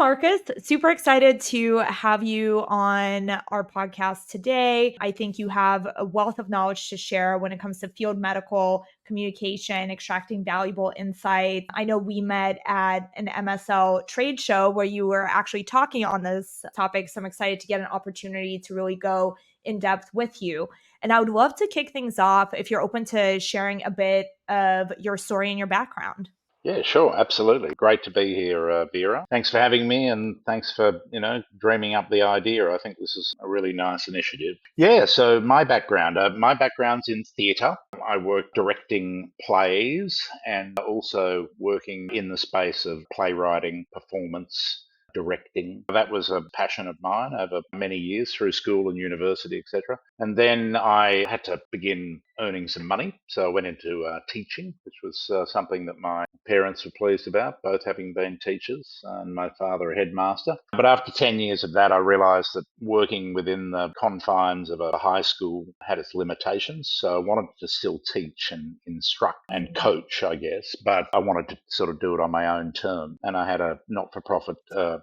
Marcus. Super excited to have you on our podcast today. I think you have a wealth of knowledge to share when it comes to field medical communication, extracting valuable insight. I know we met at an MSL trade show where you were actually talking on this topic. So I'm excited to get an opportunity to really go in depth with you. And I would love to kick things off if you're open to sharing a bit of your story and your background. Yeah, sure, absolutely. Great to be here, Vera. Thanks for having me, and thanks for dreaming up the idea. I think this is a really nice initiative. Yeah, so my background's in theatre. I work directing plays and also working in the space of playwriting, performance, directing. That was a passion of mine over many years through school and university, etc. And then I had to begin earning some money, so I went into teaching, which was something that my parents were pleased about, both having been teachers and my father a headmaster. But after 10 years of that, I realised that working within the confines of a high school had its limitations. So I wanted to still teach and instruct and coach, I guess, but I wanted to sort of do it on my own term. And I had a not-for-profit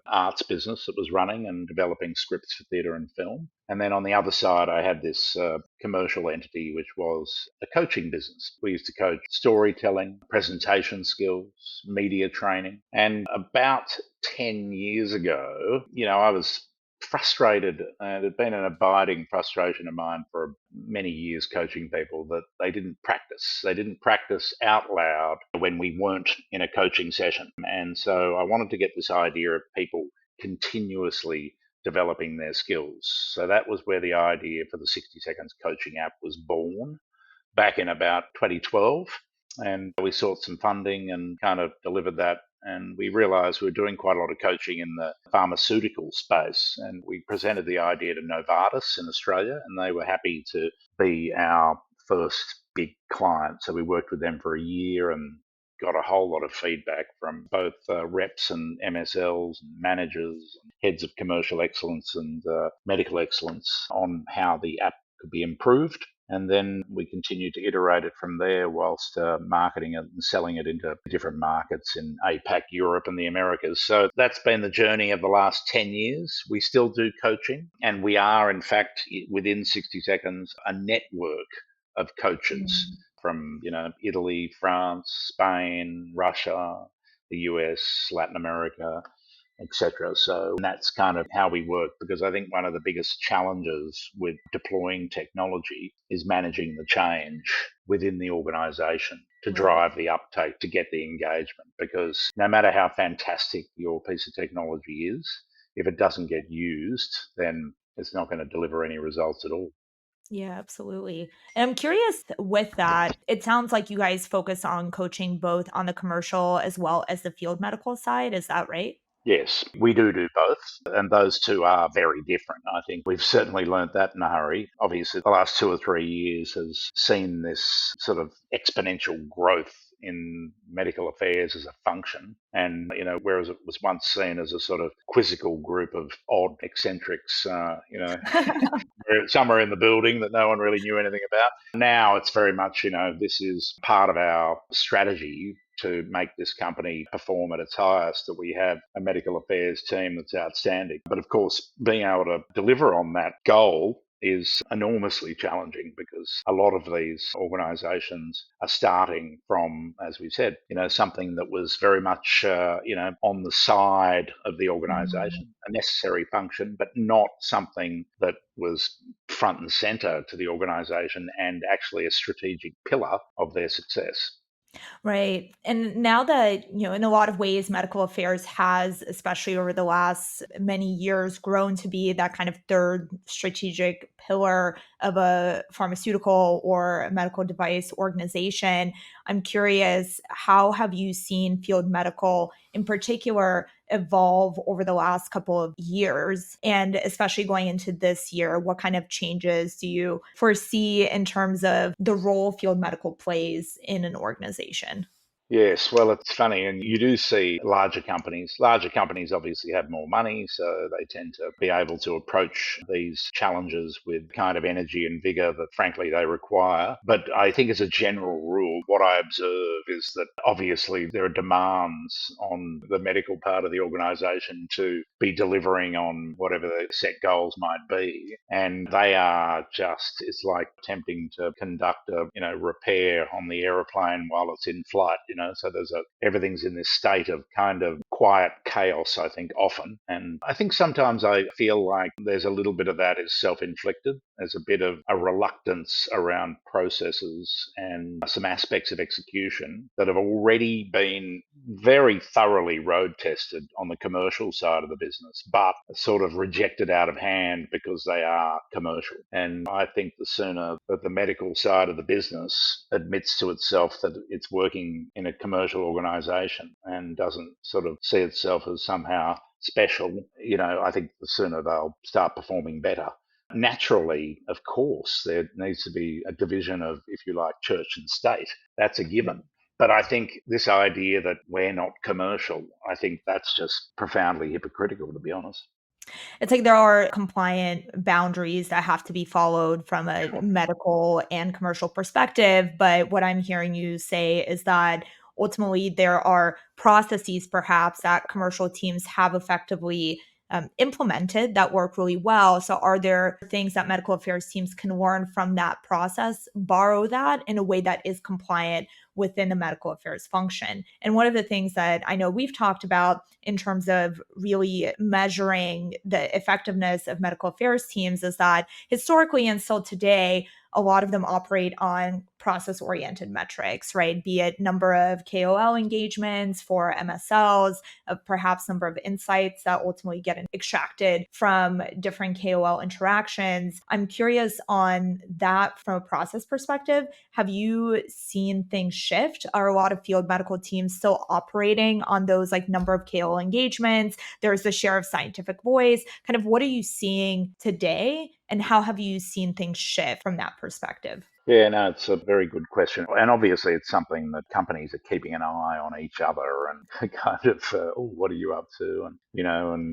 arts business that was running and developing scripts for theatre and film. And then on the other side, I had this commercial entity, which was a coaching business. We used to coach storytelling, presentation skills, media training. And about 10 years ago, I was frustrated. It had been an abiding frustration of mine for many years coaching people that they didn't practice. They didn't practice out loud when we weren't in a coaching session. And so I wanted to get this idea of people continuously developing their skills. So that was where the idea for the 60 Seconds coaching app was born back in about 2012. And we sought some funding and kind of delivered that. And we realized we were doing quite a lot of coaching in the pharmaceutical space. And we presented the idea to Novartis in Australia, and they were happy to be our first big client. So we worked with them for a year and got a whole lot of feedback from both reps and MSLs and managers, and heads of commercial excellence and medical excellence on how the app could be improved. And then we continued to iterate it from there whilst marketing it and selling it into different markets in APAC, Europe, and the Americas. So that's been the journey of the last 10 years. We still do coaching, and we are, in fact, within 60 Seconds, a network of coaches from Italy, France, Spain, Russia, the US, Latin America, etc. So that's kind of how we work, because I think one of the biggest challenges with deploying technology is managing the change within the organization to drive the uptake, to get the engagement. Because no matter how fantastic your piece of technology is, if it doesn't get used, then it's not going to deliver any results at all. Yeah, absolutely. And I'm curious with that, it sounds like you guys focus on coaching both on the commercial as well as the field medical side. Is that right? Yes, we do both, and those two are very different. I think we've certainly learnt that in a hurry. Obviously, the last 2 or 3 years has seen this sort of exponential growth in medical affairs as a function. And, whereas it was once seen as a sort of quizzical group of odd eccentrics, somewhere in the building that no one really knew anything about. Now it's very much, this is part of our strategy to make this company perform at its highest, that we have a medical affairs team that's outstanding. But of course, being able to deliver on that goal is enormously challenging, because a lot of these organizations are starting from, as we said, something that was very much, on the side of the organization, a necessary function, but not something that was front and center to the organization and actually a strategic pillar of their success. Right. And now that, in a lot of ways, medical affairs has, especially over the last many years, grown to be that kind of third strategic pillar of a pharmaceutical or a medical device organization. I'm curious, how have you seen field medical in particular evolve over the last couple of years? And especially going into this year, what kind of changes do you foresee in terms of the role field medical plays in an organization? Yes, well, it's funny, and you do see larger companies. Larger companies obviously have more money, so they tend to be able to approach these challenges with kind of energy and vigor that, frankly, they require. But I think, as a general rule, what I observe is that obviously there are demands on the medical part of the organisation to be delivering on whatever the set goals might be, and they are just—it's like attempting to conduct a repair on the aeroplane while it's in flight. So everything's in this state of kind of quiet chaos, I think, often. And I think sometimes I feel like there's a little bit of that is self-inflicted. There's a bit of a reluctance around processes and some aspects of execution that have already been very thoroughly road tested on the commercial side of the business, but sort of rejected out of hand because they are commercial. And I think the sooner that the medical side of the business admits to itself that it's working in a commercial organization and doesn't sort of see itself as somehow special, I think the sooner they'll start performing better. Naturally, of course, there needs to be a division of, if you like, church and state. That's a given. But I think this idea that we're not commercial, I think that's just profoundly hypocritical, to be honest. It's like there are compliant boundaries that have to be followed from a Sure. medical and commercial perspective. But what I'm hearing you say is that ultimately there are processes perhaps that commercial teams have effectively implemented that work really well. So, are there things that medical affairs teams can learn from that process, borrow that in a way that is compliant within a medical affairs function? And one of the things that I know we've talked about in terms of really measuring the effectiveness of medical affairs teams is that historically and still today, a lot of them operate on process oriented metrics, right? Be it number of KOL engagements for MSLs, perhaps number of insights that ultimately get extracted from different KOL interactions. I'm curious on that from a process perspective. Have you seen things shift? Are a lot of field medical teams still operating on those like number of KOL engagements? There's the share of scientific voice. Kind of what are you seeing today? And how have you seen things shift from that perspective? Yeah, no, it's a very good question. And obviously, it's something that companies are keeping an eye on each other and kind of, oh, what are you up to? And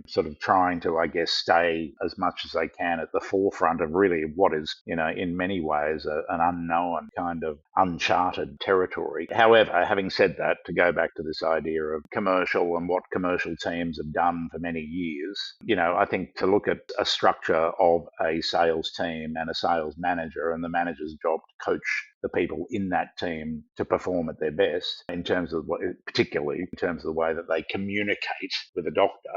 sort of trying to, I guess, stay as much as they can at the forefront of really what is, in many ways, an unknown kind of uncharted territory. However, having said that, to go back to this idea of commercial and what commercial teams have done for many years, I think to look at a structure of a sales team and a sales manager, and the manager's job to coach the people in that team to perform at their best in terms of particularly in terms of the way that they communicate with a doctor,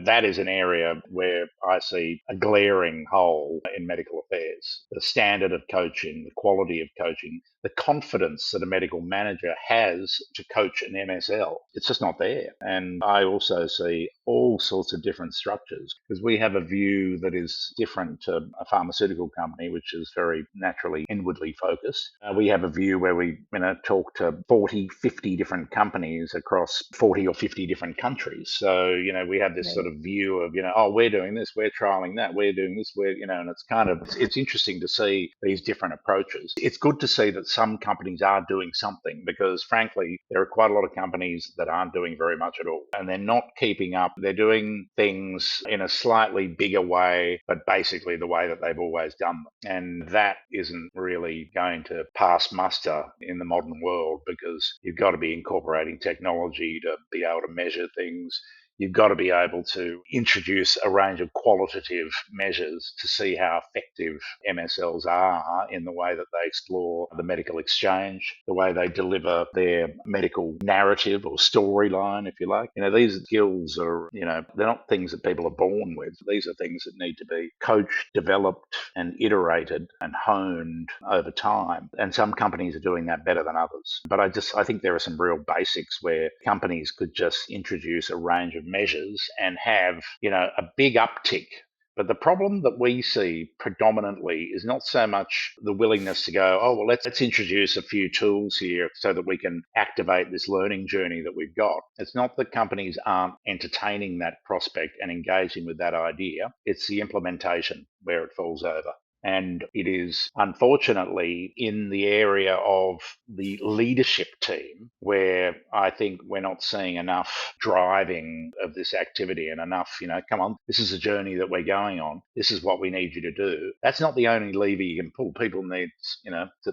that is an area where I see a glaring hole in medical affairs. The standard of coaching, the quality of coaching, the confidence that a medical manager has to coach an MSL, it's just not there. And I also see all sorts of different structures because we have a view that is different to a pharmaceutical company, which is very naturally inwardly focused. We have a view where we talk to 40, 50 different companies across 40 or 50 different countries. So, we have this sort Right. of view of, oh, we're doing this, we're trialing that, we're doing this, and it's kind of, it's interesting to see these different approaches. It's good to see that some companies are doing something because, frankly, there are quite a lot of companies that aren't doing very much at all and they're not keeping up. They're doing things in a slightly bigger way, but basically the way that they've always done them. And that isn't really going to pass muster in the modern world because you've got to be incorporating technology to be able to measure things. You've got to be able to introduce a range of qualitative measures to see how effective MSLs are in the way that they explore the medical exchange, the way they deliver their medical narrative or storyline, if you like. These skills are, they're not things that people are born with. These are things that need to be coached, developed, and iterated and honed over time. And some companies are doing that better than others. But I think there are some real basics where companies could just introduce a range of measures and have, a big uptick. But the problem that we see predominantly is not so much the willingness to go, oh, well, let's introduce a few tools here so that we can activate this learning journey that we've got. It's not that companies aren't entertaining that prospect and engaging with that idea. It's the implementation where it falls over. And it is unfortunately in the area of the leadership team where I think we're not seeing enough driving of this activity and enough, come on, this is a journey that we're going on. This is what we need you to do. That's not the only lever you can pull. People need,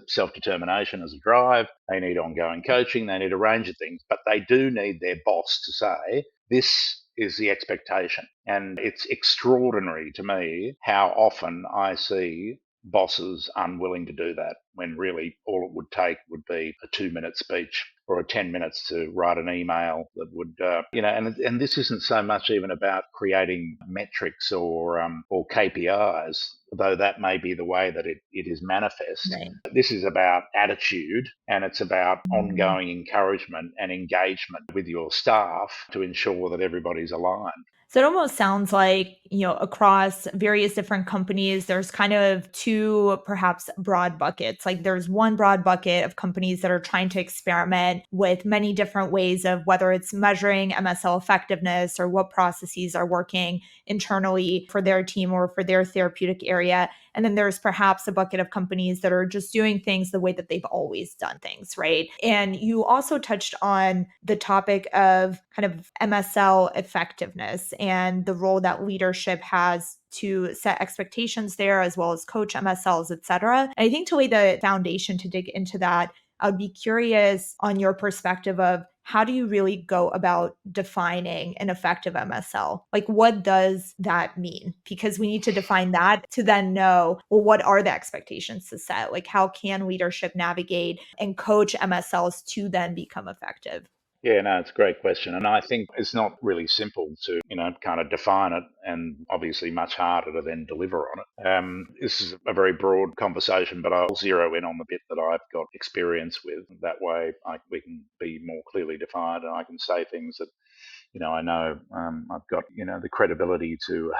self determination as a drive. They need ongoing coaching. They need a range of things, but they do need their boss to say, this is the expectation. And it's extraordinary to me how often I see bosses unwilling to do that when really all it would take would be a 2 minute speech or a 10 minutes to write an email that would, and this isn't so much even about creating metrics or KPIs, though that may be the way that it is manifest. Right. This is about attitude and it's about Mhm. ongoing encouragement and engagement with your staff to ensure that everybody's aligned. So it almost sounds like, across various different companies, there's kind of two perhaps broad buckets. Like there's one broad bucket of companies that are trying to experiment with many different ways of whether it's measuring MSL effectiveness or what processes are working internally for their team or for their therapeutic area. And then there's perhaps a bucket of companies that are just doing things the way that they've always done things, right? And you also touched on the topic of kind of MSL effectiveness and the role that leadership has to set expectations there as well as coach MSLs, et cetera. And I think to lay the foundation to dig into that, I would be curious on your perspective of how do you really go about defining an effective MSL? Like, what does that mean? Because we need to define that to then know, well, what are the expectations to set? Like, how can leadership navigate and coach MSLs to then become effective? Yeah, no, it's a great question. And I think it's not really simple to, kind of define it and obviously much harder to then deliver on it. This is a very broad conversation, but I'll zero in on the bit that I've got experience with. That way we can be more clearly defined and I can say things that I know I've got the credibility to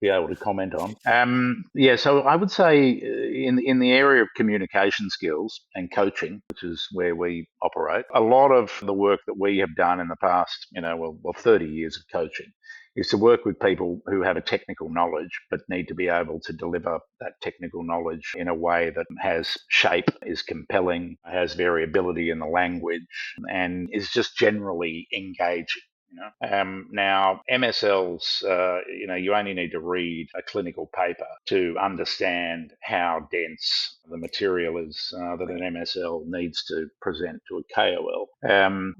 be able to comment on. Yeah, so I would say in the area of communication skills and coaching, which is where we operate, a lot of the work that we have done in the past, 30 years of coaching. Is to work with people who have a technical knowledge but need to be able to deliver that technical knowledge in a way that has shape, is compelling, has variability in the language, and is just generally engaging. Now, MSLs, you only need to read a clinical paper to understand how dense the material is that an Right. MSL needs to present to a KOL.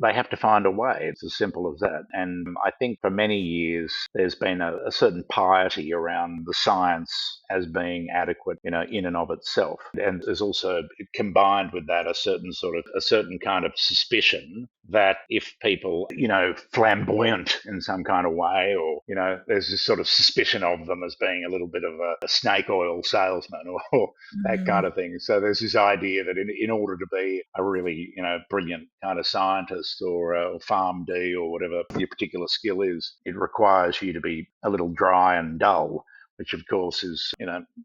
They have to find a way. It's as simple as that. And I think for many years, there's been a certain piety around the science as being adequate, in and of itself. And there's also combined with that a certain kind of suspicion that if people, flamboyant in some kind of way, or, there's this sort of suspicion of them as being a little bit of a snake oil salesman or that kind Mhm. of thing. So there's this idea that in order to be a really, brilliant kind of scientist or a PharmD or whatever your particular skill is, it requires you to be a little dry and dull, which of course is,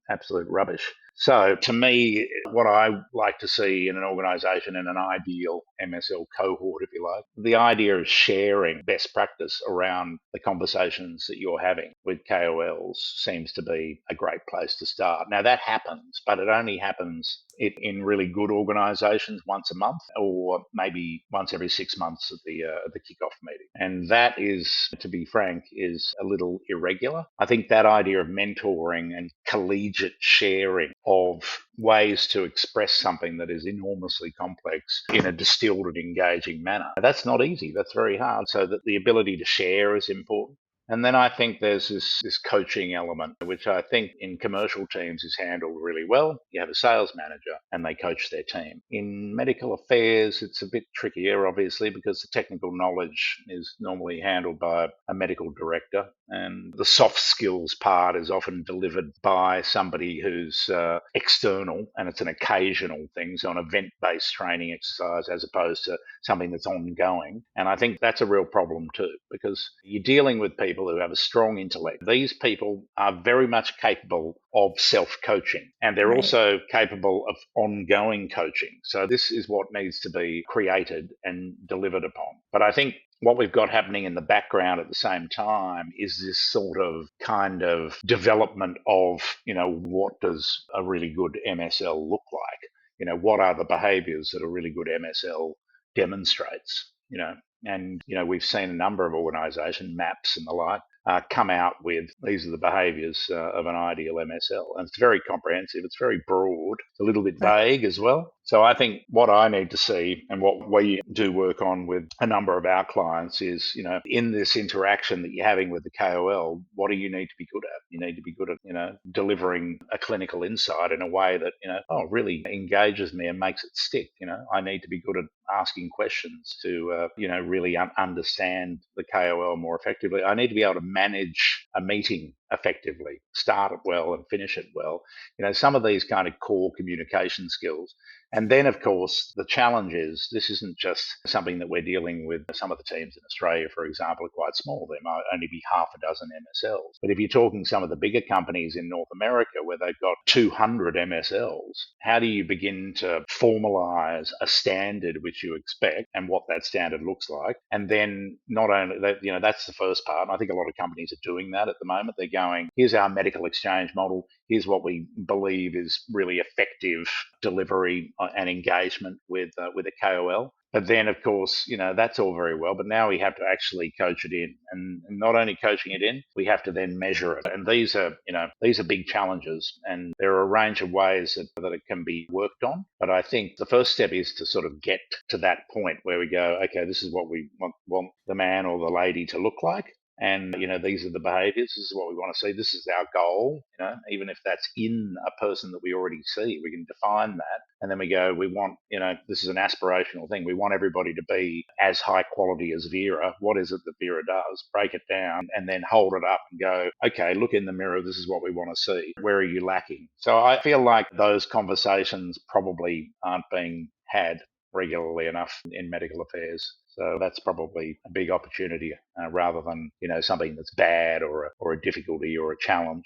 absolute rubbish. So to me, what I like to see in an organization in an ideal MSL cohort, if you like, the idea of sharing best practice around the conversations that you're having with KOLs seems to be a great place to start. Now that happens, but it only happens in really good organizations once a month or maybe once every 6 months at the kickoff meeting. And that is, to be frank, is a little irregular. I think that idea of mentoring and collegiate sharing of ways to express something that is enormously complex in a distilled and engaging manner. That's not easy. That's very hard. So that the ability to share is important. And then I think there's this coaching element, which I think in commercial teams is handled really well. You have a sales manager and they coach their team. In medical affairs, it's a bit trickier, obviously, because the technical knowledge is normally handled by a medical director. And the soft skills part is often delivered by somebody who's external and it's an occasional thing, so an event based training exercise as opposed to something that's ongoing. And I think that's a real problem too, because you're dealing with people people who have a strong intellect. These people are very much capable of self-coaching, and they're Right. also capable of ongoing coaching. So this is what needs to be created and delivered upon. But I think what we've got happening in the background at the same time is this sort of kind of development of, what does a really good MSL look like? What are the behaviors that a really good MSL demonstrates? And we've seen a number of organization maps and the like come out with these are the behaviors of an ideal MSL. And it's very comprehensive, it's very broad, it's a little bit Right. vague as well. So I think what I need to see and what we do work on with a number of our clients is, in this interaction that you're having with the KOL, what do you need to be good at? You need to be good at, delivering a clinical insight in a way that, really engages me and makes it stick. I need to be good at asking questions to, really understand the KOL more effectively. I need to be able to manage a meeting effectively, start it well and finish it well. Some of these kind of core communication skills. And then, of course, the challenge is this isn't just something that we're dealing with. Some of the teams in Australia, for example, are quite small. There might only be half a dozen MSLs. But if you're talking some of the bigger companies in North America where they've got 200 MSLs, how do you begin to formalize a standard which you expect and what that standard looks like? And then not only that, that's the first part. And I think a lot of companies are doing that at the moment. They're going, here's our medical exchange model. Here's what we believe is really effective delivery and engagement with a KOL. But then, of course, that's all very well. But now we have to actually coach it in, and not only coaching it in, we have to then measure it. And these are big challenges, and there are a range of ways that it can be worked on. But I think the first step is to sort of get to that point where we go, okay, this is what we want the man or the lady to look like. And, these are the behaviors. This is what we want to see. This is our goal. Even if that's in a person that we already see, we can define that. And then we go, we want, this is an aspirational thing. We want everybody to be as high quality as Vera. What is it that Vera does? Break it down and then hold it up and go, okay, look in the mirror. This is what we want to see. Where are you lacking? So I feel like those conversations probably aren't being had regularly enough in medical affairs. So that's probably a big opportunity rather than, something that's bad or a difficulty or a challenge.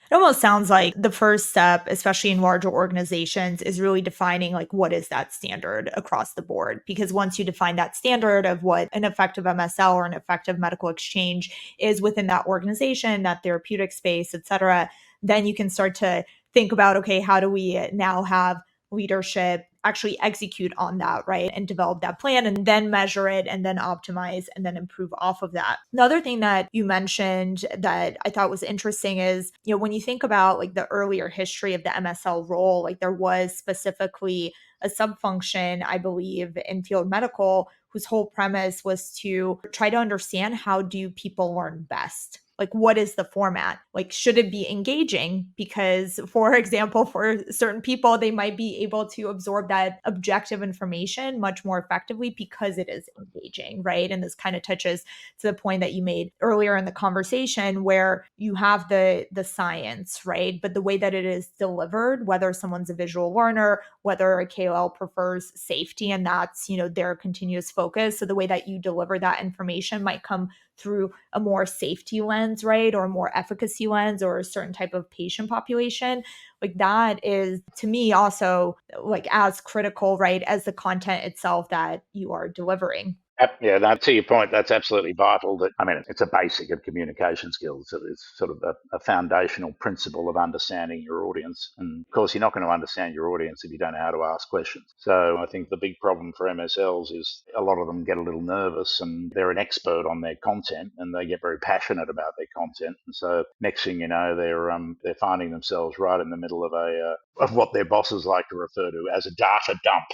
It almost sounds like the first step, especially in larger organizations, is really defining like what is that standard across the board. Because once you define that standard of what an effective MSL or an effective medical exchange is within that organization, that therapeutic space, et cetera, then you can start to think about, okay, how do we now have leadership actually execute on that, right? And develop that plan and then measure it and then optimize and then improve off of that. The other thing that you mentioned that I thought was interesting is, when you think about like the earlier history of the MSL role, like there was specifically a subfunction, I believe, in field medical whose whole premise was to try to understand how do people learn best. Like, what is the format? Like, should it be engaging? Because, for example, for certain people, they might be able to absorb that objective information much more effectively because it is engaging, right? And this kind of touches to the point that you made earlier in the conversation where you have the science, right? But the way that it is delivered, whether someone's a visual learner, whether a KOL prefers safety and that's, their continuous focus. So the way that you deliver that information might come through a more safety lens, right? Or a more efficacy lens or a certain type of patient population. Like that is to me also like as critical, right? As the content itself that you are delivering. Yeah, to your point, that's absolutely vital. It's a basic of communication skills. It's sort of a foundational principle of understanding your audience. And of course, you're not going to understand your audience if you don't know how to ask questions. So I think the big problem for MSLs is a lot of them get a little nervous and they're an expert on their content and they get very passionate about their content. And so next thing you know, they're finding themselves right in the middle of what their bosses like to refer to as a data dump.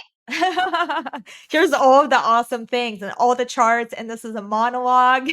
Here's all of the awesome things and all the charts, and this is a monologue.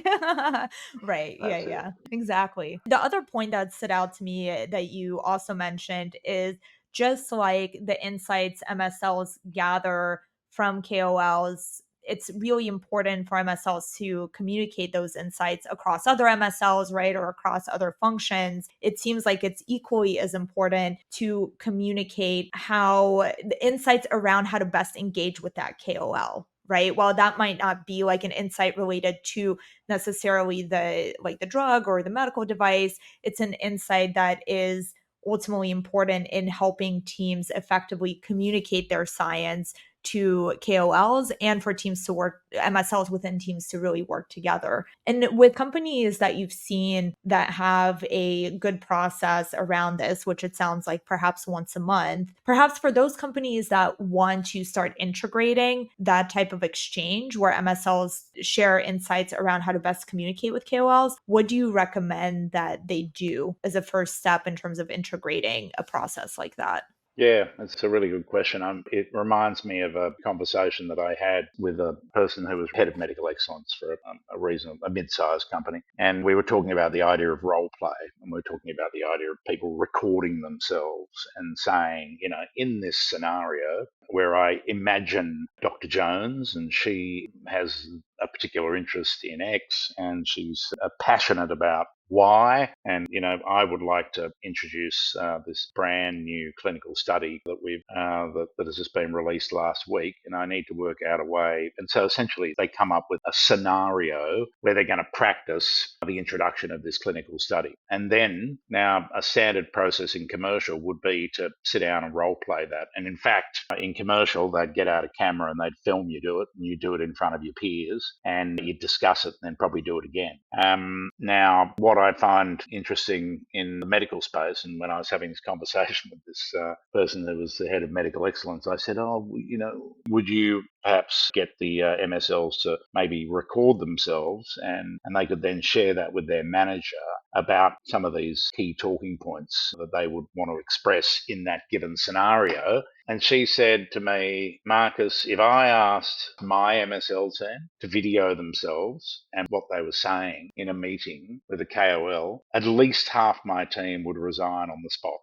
Right. Yeah, That's it. yeah, exactly. The other point that stood out to me that you also mentioned is just like the insights MSLs gather from KOLs. It's really important for MSLs to communicate those insights across other MSLs, right? Or across other functions. It seems like it's equally as important to communicate how the insights around how to best engage with that KOL, right? While that might not be like an insight related to necessarily the drug or the medical device, it's an insight that is ultimately important in helping teams effectively communicate their science to KOLs and for teams to work, MSLs within teams to really work together. And with companies that you've seen that have a good process around this, which it sounds like perhaps once a month, perhaps for those companies that want to start integrating that type of exchange where MSLs share insights around how to best communicate with KOLs, what do you recommend that they do as a first step in terms of integrating a process like that? Yeah, that's a really good question. It reminds me of a conversation that I had with a person who was head of medical excellence for a mid-sized company, and we were talking about the idea of role play, and we were talking about the idea of people recording themselves and saying, in this scenario where I imagine Dr. Jones and she has a particular interest in X and she's passionate about why. And, I would like to introduce this brand new clinical study that has just been released last week, and I need to work out a way. And so essentially, they come up with a scenario where they're going to practice the introduction of this clinical study. And then now a standard process in commercial would be to sit down and role play that. And in fact, in commercial, they'd get out a camera and they'd film you do it, and you do it in front of your peers, and you'd discuss it and then probably do it again. Now, what I find interesting in the medical space, and when I was having this conversation with this person who was the head of medical excellence, I said, would you perhaps get the MSLs to maybe record themselves, and they could then share that with their manager about some of these key talking points that they would want to express in that given scenario. And she said to me, Marcus, if I asked my MSL team to video themselves and what they were saying in a meeting with a KOL, at least half my team would resign on the spot.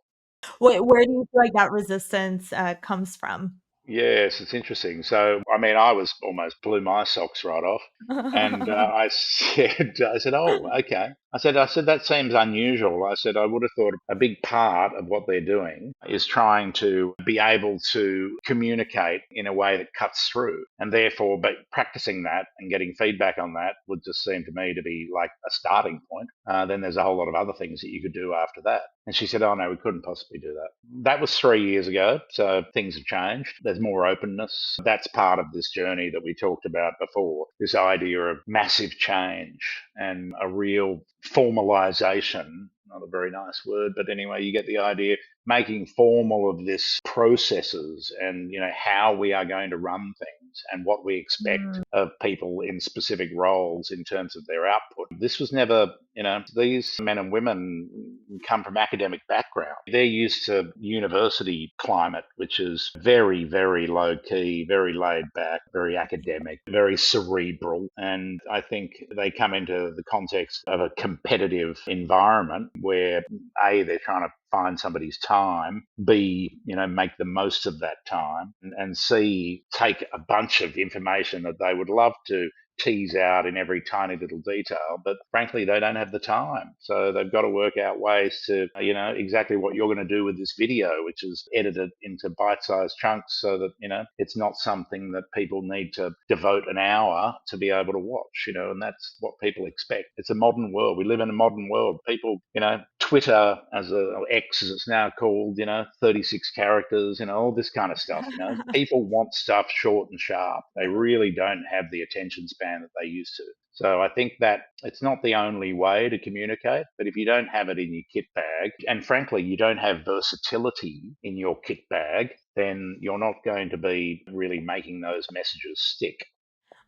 Where do you feel like that resistance comes from? Yes, it's interesting. So, I mean, I was almost blew my socks right off, and I said, oh, okay. I said that seems unusual. I said I would have thought a big part of what they're doing is trying to be able to communicate in a way that cuts through, and therefore, but practicing that and getting feedback on that would just seem to me to be like a starting point. Then there's a whole lot of other things that you could do after that. And she said, oh, no, we couldn't possibly do that. That was 3 years ago, so things have changed. There's more openness. That's part of this journey that we talked about before, this idea of massive change and a real formalization. Not a very nice word, but anyway, you get the idea. Making formal of this processes and how we are going to run things and what we expect Mm, of people in specific roles in terms of their output. This was never, these men and women come from academic background. They're used to university climate, which is very, very low key, very laid back, very academic, very cerebral. And I think they come into the context of a competitive environment where A, they're trying to find somebody's time, B, make the most of that time, and C, take a bunch of information that they would love to tease out in every tiny little detail, but frankly, they don't have the time. So they've got to work out ways to, exactly what you're going to do with this video, which is edited into bite-sized chunks so that, it's not something that people need to devote an hour to be able to watch, and that's what people expect. It's a modern world. We live in a modern world. People, Twitter or X as it's now called, 36 characters, all this kind of stuff, People want stuff short and sharp. They really don't have the attention span that they used to. So I think that it's not the only way to communicate, but if you don't have it in your kit bag, and frankly, you don't have versatility in your kit bag, then you're not going to be really making those messages stick.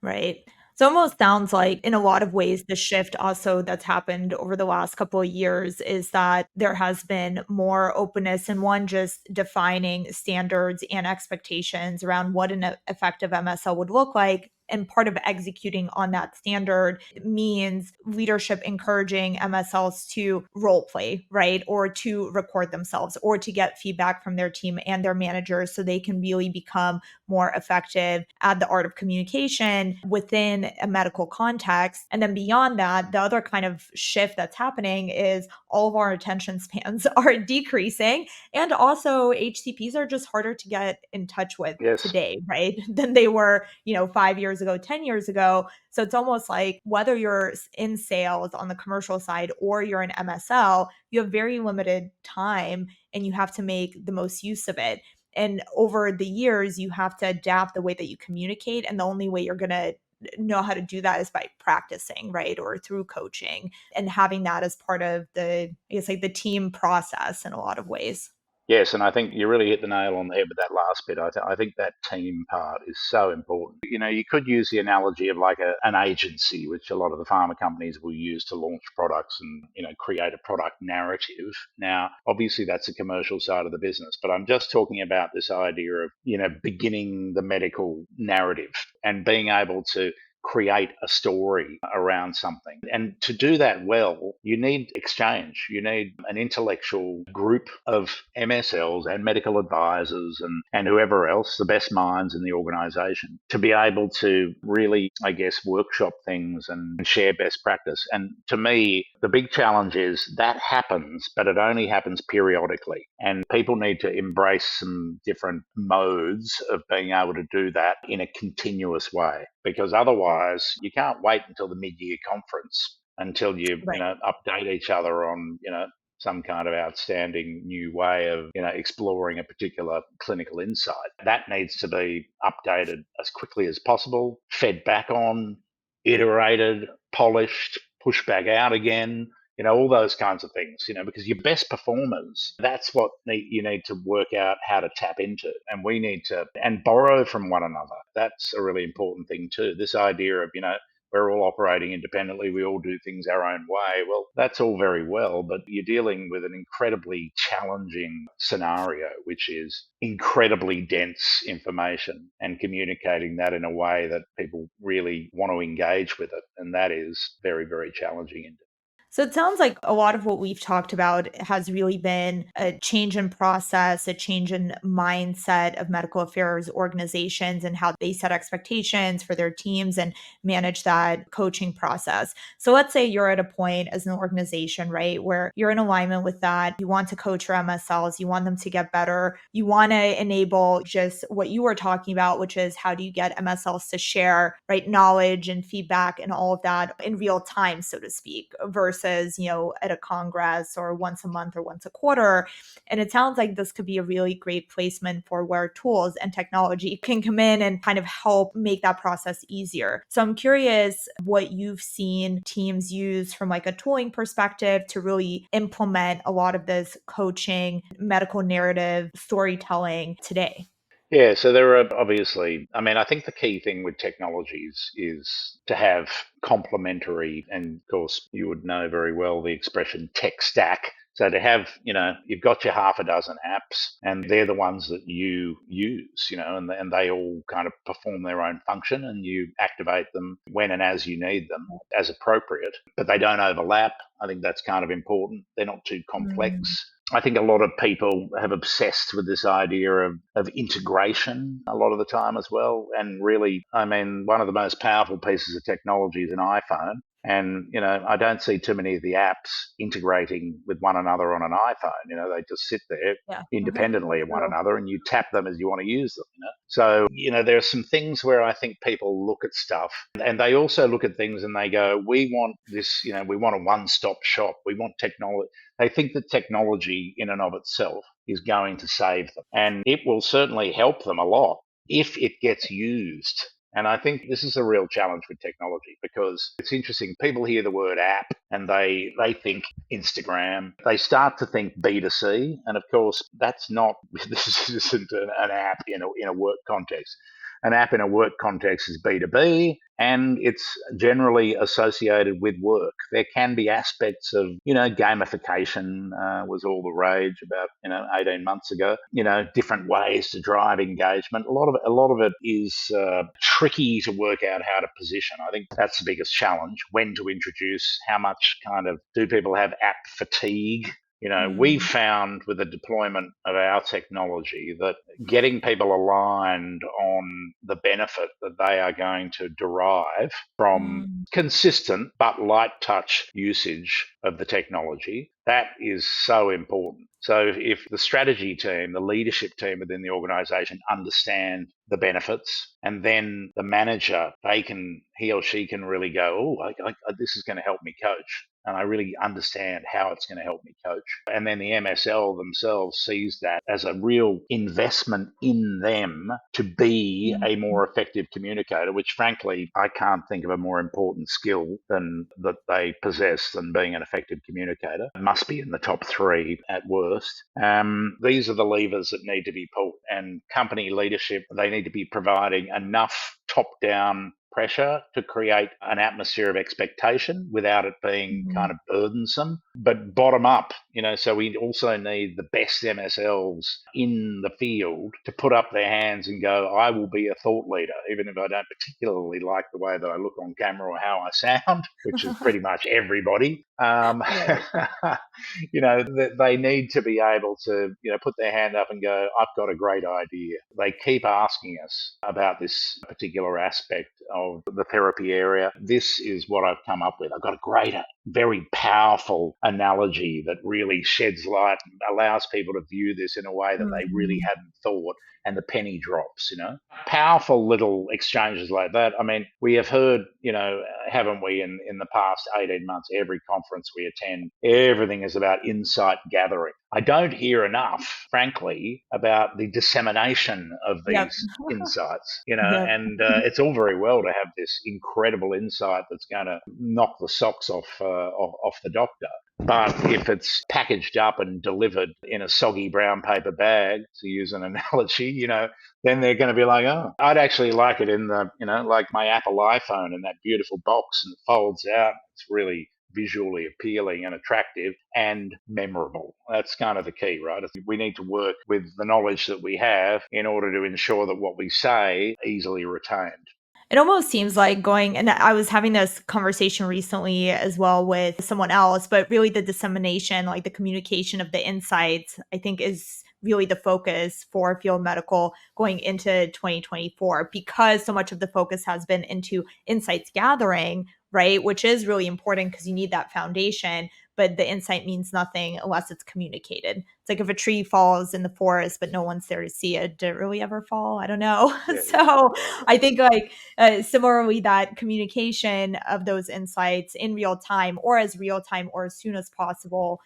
right. So almost sounds like in a lot of ways the shift also that's happened over the last couple of years is that there has been more openness and one just defining standards and expectations around what an effective MSL would look like. And part of executing on that standard means leadership encouraging MSLs to role play, right? Or to record themselves or to get feedback from their team and their managers so they can really become more effective at the art of communication within a medical context. And then beyond that, the other kind of shift that's happening is all of our attention spans are decreasing. And also, HCPs are just harder to get in touch with Yes. today, right? Than they were, 5 years ago, 10 years ago. So it's almost like whether you're in sales on the commercial side or you're an MSL, you have very limited time and you have to make the most use of it. And over the years, you have to adapt the way that you communicate. And the only way you're going to know how to do that is by practicing, right? Or through coaching and having that as part of I guess, like the team process in a lot of ways. Yes, and I think you really hit the nail on the head with that last bit. I think that team part is so important. You could use the analogy of like an agency, which a lot of the pharma companies will use to launch products and, create a product narrative. Now, obviously, that's the commercial side of the business, but I'm just talking about this idea of, beginning the medical narrative and being able to create a story around something. And to do that well, you need exchange. You need an intellectual group of MSLs and medical advisors and whoever else, the best minds in the organization, to be able to really, I guess, workshop things and share best practice. And to me, the big challenge is that happens, but it only happens periodically. And people need to embrace some different modes of being able to do that in a continuous way, because otherwise you can't wait until the mid-year conference until you Right. update each other on some kind of outstanding new way of exploring a particular clinical insight. That needs to be updated as quickly as possible, fed back on, iterated, polished, pushed back out again, all those kinds of things, because your best performers, that's what you need to work out how to tap into. And we need to, and borrow from one another. That's a really important thing too. This idea of, we're all operating independently, we all do things our own way. Well, that's all very well, but you're dealing with an incredibly challenging scenario, which is incredibly dense information and communicating that in a way that people really want to engage with it. And that is very, very challenging. So it sounds like a lot of what we've talked about has really been a change in process, a change in mindset of medical affairs organizations and how they set expectations for their teams and manage that coaching process. So let's say you're at a point as an organization, right, where you're in alignment with that. You want to coach your MSLs, you want them to get better. You want to enable just what you were talking about, which is how do you get MSLs to share, right, knowledge and feedback and all of that in real time, so to speak, versus at a congress or once a month or once a quarter. And it sounds like this could be a really great placement for where tools and technology can come in and kind of help make that process easier. So I'm curious what you've seen teams use from like a tooling perspective to really implement a lot of this coaching, medical narrative, storytelling today. Yeah, so there are obviously, I mean, I think the key thing with technologies is to have complementary, and of course, you would know very well the expression tech stack. So to have, you've got your half a dozen apps, and they're the ones that you use, and they all kind of perform their own function, and you activate them when and as you need them as appropriate, but they don't overlap. I think that's kind of important. They're not too Mm, complex. I think a lot of people have obsessed with this idea of integration a lot of the time as well. And really, I mean, one of the most powerful pieces of technology is an iPhone. And, I don't see too many of the apps integrating with one another on an iPhone. They just sit there yeah. independently of one True. another and you tap them as you want to use them. So, there are some things where I think people look at stuff and they also look at things and they go, we want this, we want a one stop shop. We want technology. They think that technology in and of itself is going to save them. And it will certainly help them a lot if it gets used. And I think this is a real challenge with technology because it's interesting. People hear the word app and they think Instagram. They start to think B2C. And of course, that's not, this isn't an app in a work context. An app in a work context is B2B and it's generally associated with work. There can be aspects of, gamification was all the rage about, 18 months ago, different ways to drive engagement. A lot of it is tricky to work out how to position. I think that's the biggest challenge, when to introduce, how much kind of, do people have app fatigue? We Mm, found with the deployment of our technology that getting people aligned on the benefit that they are going to derive from mm, consistent but light touch usage of the technology, that is so important. So if the strategy team, the leadership team within the organization understand the benefits, and then the manager, he or she can really go, oh, this is going to help me coach. And I really understand how it's going to help me coach. And then the MSL themselves sees that as a real investment in them to be a mm. more effective communicator, which frankly, I can't think of a more important skill than that they possess than being an effective communicator. It must be in the top three at worst. These are the levers that need to be pulled, and company leadership, they need to be providing enough top down pressure to create an atmosphere of expectation without it being kind Mhm. of burdensome, but bottom up, so we also need the best MSLs in the field to put up their hands and go, I will be a thought leader, even if I don't particularly like the way that I look on camera or how I sound, which is pretty much everybody. Right. They need to be able to, put their hand up and go, I've got a great idea. They keep asking us about this particular aspect of the therapy area. This is what I've come up with. I've got a great, very powerful analogy that really sheds light and allows people to view this in a way that they really Mhm. hadn't thought, and the penny drops. Powerful little exchanges like that. I mean, we have heard, haven't we, in the past 18 months, every conference we attend, everything is about insight gathering. I don't hear enough, frankly, about the dissemination of Yep. these insights, Yep. and it's all very well to have this incredible insight that's going to knock the socks off the doctor. But if it's packaged up and delivered in a soggy brown paper bag, to use an analogy, then they're going to be like, oh, I'd actually like it in like my Apple iPhone in that beautiful box and it folds out. It's really visually appealing and attractive and memorable. That's kind of the key, right? We need to work with the knowledge that we have in order to ensure that what we say easily retained. It almost seems like going, and I was having this conversation recently as well with someone else, but really the dissemination, like the communication of the insights, I think is really the focus for field medical going into 2024 because so much of the focus has been into insights gathering, right? Which is really important because you need that foundation, but the insight means nothing unless it's communicated. It's like if a tree falls in the forest, but no one's there to see it, did it really ever fall? I don't know. Yeah, yeah, So yeah, I think like similarly, that communication of those insights in real time or as real time or as soon as possible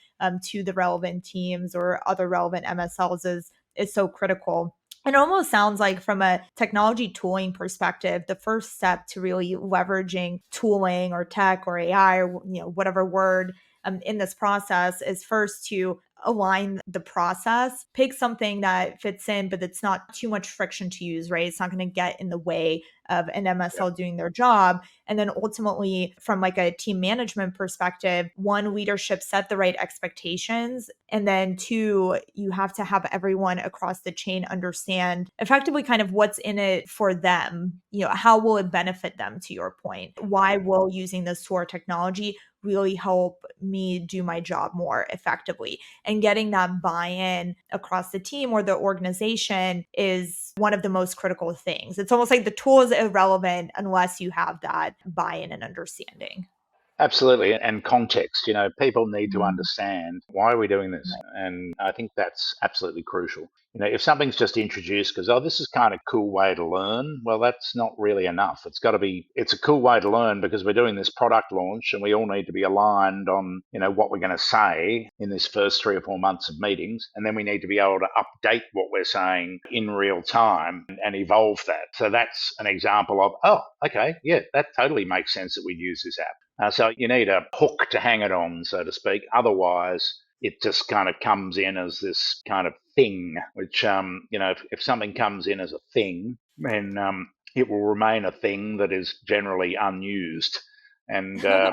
to the relevant teams or other relevant MSLs is so critical. It almost sounds like from a technology tooling perspective, the first step to really leveraging tooling or tech or AI or whatever word in this process is first to align the process, pick something that fits in, but it's not too much friction to use, right? It's not going to get in the way of an yeah. MSL doing their job. And then ultimately, from like a team management perspective, one, leadership set the right expectations. And then two, you have to have everyone across the chain understand effectively kind of what's in it for them. How will it benefit them, to your point? Why will using this tool or technology really help me do my job more effectively? And getting that buy-in across the team or the organization is one of the most critical things. It's almost like the tool is irrelevant unless you have that buy-in and understanding. Absolutely. And context, people need to Mm, understand why are we doing this? right. And I think that's absolutely crucial. If something's just introduced because, oh, this is kind of cool way to learn, well, that's not really enough. It's a cool way to learn because we're doing this product launch and we all need to be aligned on, what we're going to say in this first 3 or 4 months of meetings. And then we need to be able to update what we're saying in real time and evolve that. So that's an example of, oh, okay, yeah, that totally makes sense that we'd use this app. So you need a hook to hang it on, so to speak. Otherwise, it just kind of comes in as this kind of thing, which, if something comes in as a thing, then it will remain a thing that is generally unused. And, I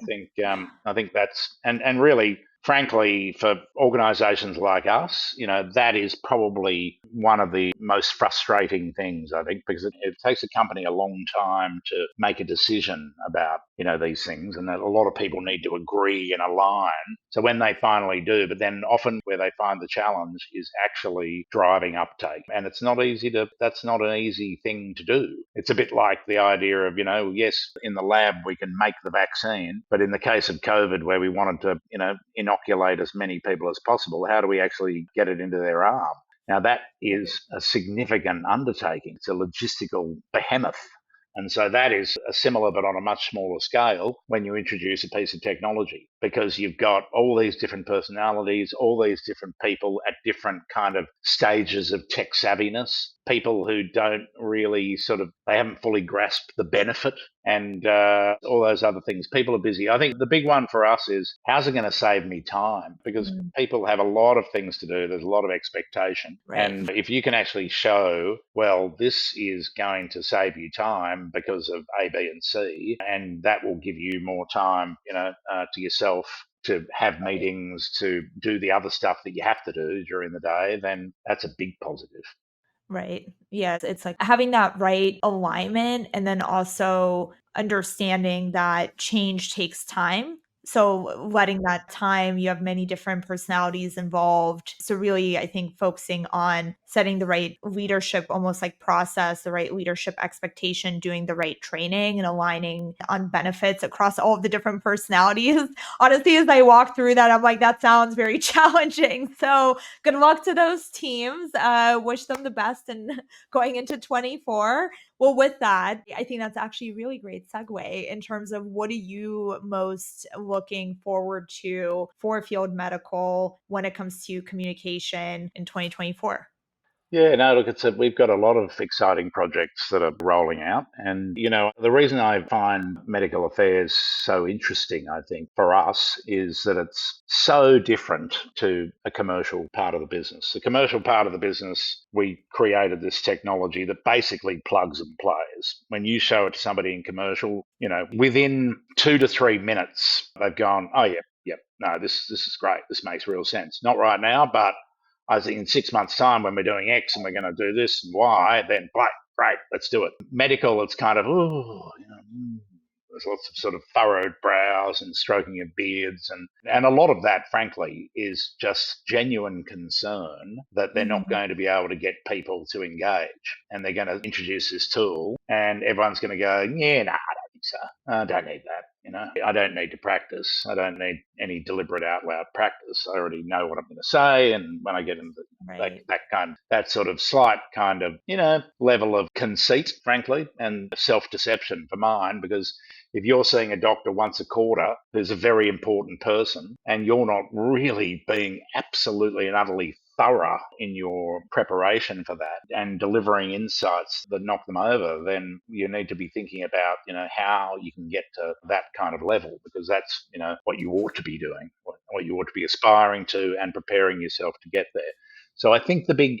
think that's, and really, frankly, for organizations like us, that is probably one of the most frustrating things, I think, because it takes a company a long time to make a decision about, these things, and that a lot of people need to agree and align. So when they finally do, but then often where they find the challenge is actually driving uptake. And that's not an easy thing to do. It's a bit like the idea of, yes, in the lab we can make the vaccine, but in the case of COVID, where we wanted to, inoculate as many people as possible, how do we actually get it into their arm? Now, that is a significant undertaking. It's a logistical behemoth. And so that is a similar, but on a much smaller scale, when you introduce a piece of technology, because you've got all these different personalities, all these different people at different kind of stages of tech savviness, people who don't really they haven't fully grasped the benefit, and all those other things. People are busy. I think the big one for us is, how's it going to save me time? Because Mm, people have a lot of things to do. There's a lot of expectation. right. And if you can actually show, well, this is going to save you time because of A, B, and C, and that will give you more time, to yourself, to have Right. meetings, to do the other stuff that you have to do during the day, then that's a big positive. Right. Yeah, it's like having that right alignment and then also understanding that change takes time. So letting that time, you have many different personalities involved. So really, I think focusing on setting the right leadership, almost like process, the right leadership expectation, doing the right training and aligning on benefits across all of the different personalities. Honestly, as I walk through that, I'm like, that sounds very challenging. So good luck to those teams. Wish them the best and going into 24. Well, with that, I think that's actually a really great segue in terms of what are you most looking forward to for field medical when it comes to communication in 2024? Yeah, no, look, we've got a lot of exciting projects that are rolling out. And, the reason I find medical affairs so interesting, I think, for us is that it's so different to a commercial part of the business. The commercial part of the business, we created this technology that basically plugs and plays. When you show it to somebody in commercial, within 2 to 3 minutes, they've gone, oh, yeah, yep, no, this is great. This makes real sense. Not right now, but I think in 6 months' time, when we're doing X and we're going to do this and Y, then great, let's do it. Medical, it's kind of, there's lots of sort of furrowed brows and stroking of beards. And a lot of that, frankly, is just genuine concern that they're not Mhm. going to be able to get people to engage. And they're going to introduce this tool, and everyone's going to go, yeah, no, I don't think so. I don't need that. I don't need to practice. I don't need any deliberate out loud practice. I already know what I'm going to say. And when I get into Right. that sort of slight kind of, level of conceit, frankly, and self deception for mine, because if you're seeing a doctor once a quarter who's a very important person, and you're not really being absolutely and utterly thorough in your preparation for that and delivering insights that knock them over, then you need to be thinking about, how you can get to that kind of level, because that's, what you ought to be doing, what you ought to be aspiring to, and preparing yourself to get there. So I think the big,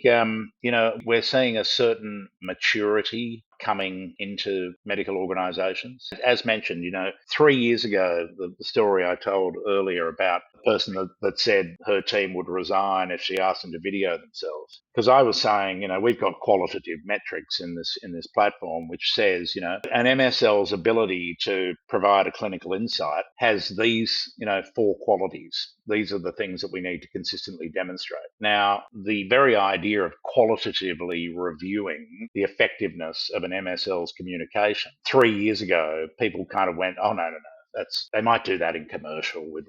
we're seeing a certain maturity coming into medical organisations. As mentioned, 3 years ago, the story I told earlier about the person that said her team would resign if she asked them to video themselves. Because I was saying, we've got qualitative metrics in this platform, which says, an MSL's ability to provide a clinical insight has these, four qualities. These are the things that we need to consistently demonstrate. Now, the very idea of qualitatively reviewing the effectiveness of an MSL's communication, 3 years ago, people kind of went, oh, no, no, no. They might do that in commercial with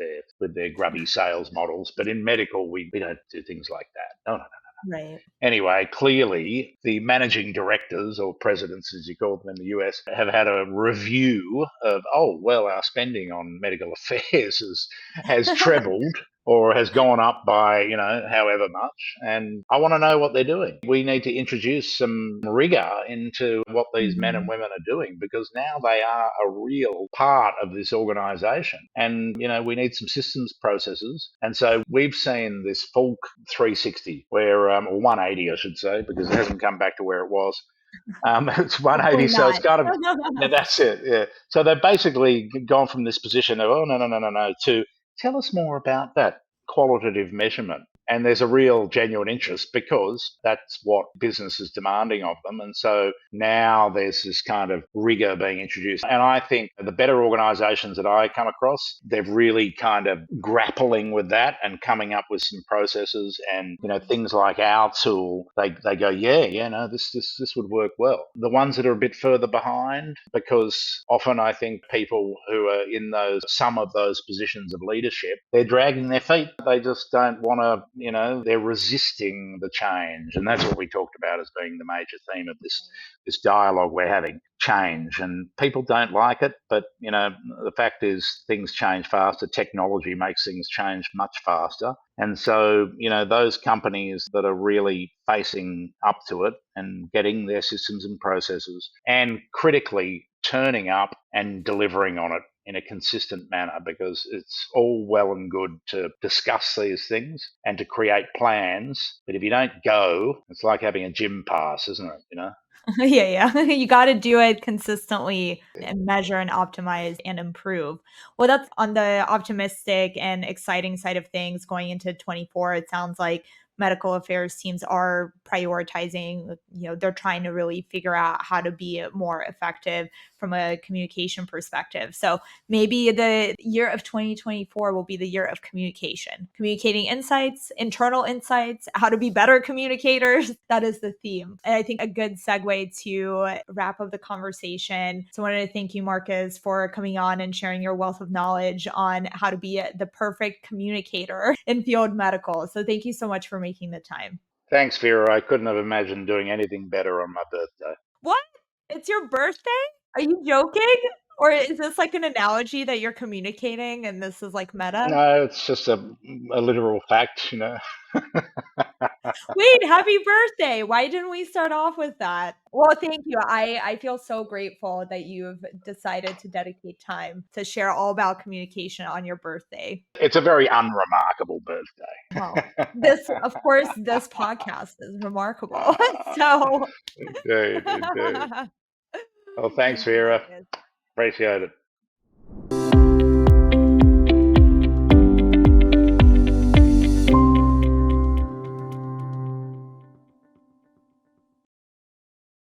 their grubby sales models, but in medical we don't do things like that. No, no, no. Right. Anyway, clearly the managing directors, or presidents as you call them in the US, have had a review of, oh, well, our spending on medical affairs has trebled or has gone up by, however much. And I want to know what they're doing. We need to introduce some rigor into what these men and Mhm. women are doing, because now they are a real part of this organization. And, we need some systems processes. And so we've seen this full 360 where, or 180, I should say, because it hasn't come back to where it was. It's Hopefully 180, so it's not. kind of, yeah, that's it. Yeah. So they've basically gone from this position of, oh, no, no, no, no, no, to tell us more about that qualitative measurement. And there's a real genuine interest because that's what business is demanding of them. And so now there's this kind of rigor being introduced. And I think the better organizations that I come across, they're really kind of grappling with that and coming up with some processes and, things like our tool, they go, yeah, no, this would work well. The ones that are a bit further behind, because often I think people who are in some of those positions of leadership, they're dragging their feet. They just don't want to, they're resisting the change. And that's what we talked about as being the major theme of this dialogue we're having, change. And people don't like it, but the fact is things change faster. Technology makes things change much faster. And so, those companies that are really facing up to it and getting their systems and processes and critically turning up and delivering on it in a consistent manner, because it's all well and good to discuss these things and to create plans. But if you don't go, it's like having a gym pass, isn't it? Yeah. You got to do it consistently and measure and optimize and improve. Well, that's on the optimistic and exciting side of things going into 24. It sounds like medical affairs teams are prioritizing, they're trying to really figure out how to be more effective from a communication perspective. So maybe the year of 2024 will be the year of communication, communicating insights, internal insights, how to be better communicators. That is the theme. And I think a good segue to wrap up the conversation. So I wanted to thank you, Marcus, for coming on and sharing your wealth of knowledge on how to be the perfect communicator in field medical. So thank you so much for making the time. Thanks, Vera. I couldn't have imagined doing anything better on my birthday. What? It's your birthday? Are you joking? Or is this like an analogy that you're communicating and this is like meta? No, it's just a literal fact. Wait, happy birthday. Why didn't we start off with that? Well, thank you. I feel so grateful that you've decided to dedicate time to share all about communication on your birthday. It's a very unremarkable Well, birthday. of course, this podcast is remarkable. So, Indeed, indeed. Well, thanks, thank you, Vera. Marcus. Appreciate it.